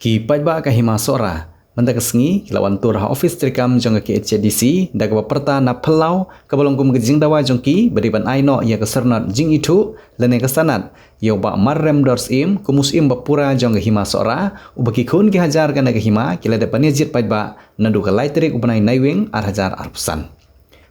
Ki pajba ka hima sora menda kesengi lawan tur ha office trikam jong ke HDC da ka perta na pelau ka balongkum ke jing dawa jong ki beriban aino ya ke sernat jing itu lene ke sanat yo ba marrem dors im kumus im bapura jong ke hima sora ubaki khun ki hajar ka na ke hima kila de panijit pajba nadu ka laitrik ubanai naiwing ar hajar ar pesan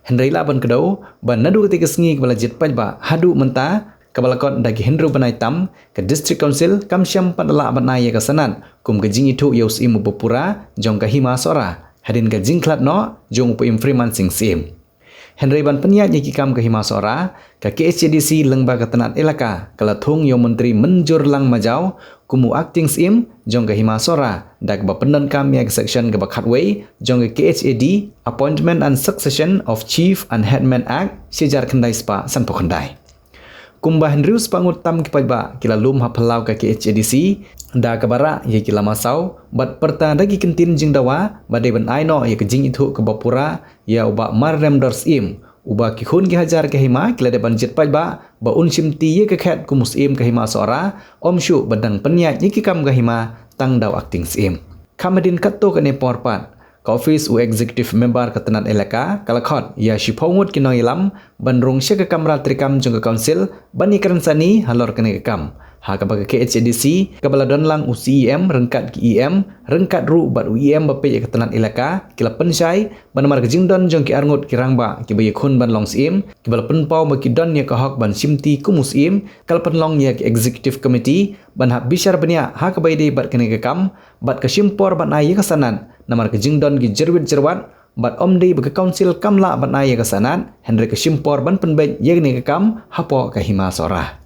Henry laban kedau ban nadu ketika sengi kepala jit pajba hadu menta Kabalakot dagi Hendro Banai Tam ke District Council kamsyam padala banai ke sanan kum ke jing itu yaus imu bepura jong ke hima sora hadin ke jing klat no jong upu im Freeman sing sim Henry ban peniat yaki kam ke hima sora ke KHDC lengba ke tenat elaka kala thung yo menteri menjur lang majau kumu acting sim jong ke hima sora dak ba pendan kam ya ke section ke bakhatway jong ke KHAD Appointment and Succession of Chief and Headman Act sejar kendai spa sanpo kendai Kumbah Hendrius pangut tam kipajba kila lum hapelau ke HDC da kabara ye kila masau bat perta dagi kentin jing dawa badai ban aino ye ke jing itu ke bapura ya uba marrem dors im uba ki khun ki hajar ke hima kila depan jit pajba ba un simti ye ke khat kumus im ke hima sora omshu badang peniat ye ki kam ke hima tang daw acting sim kamadin katto ke ne porpat Office u Executive Member Ketenat Elaka Kalakot ya Shipongut Kinoilam Bandrung Syaka Kamra Trikam Jungka Council Bani Keransani Halor Kene Kekam Ha Kabaga KHDC Kabala Donlang u CEM Rengkat ki EM Rengkat Ru Bat u EM Bape Ketenat Elaka Kila Pensyai Banamar Kejingdon Jong Ki Arngut Kirangba Ki Baye Khun Ban Long Sim Kibala Penpau Baki Don Ya Kahok Ban Simti Kumus Im Kala Penlong Ya Ki Executive Committee Ban Hak Bishar Benia Ha Kabaide Bat Kene Kekam Bat Kesimpor Ban Aye Kasanan Namar kejingdon ki jerwit jerwat bat omdi bagi council kamla ban aya kesanan Henry Kesimpor ban penbej yegni ke kam hapo ke hima sora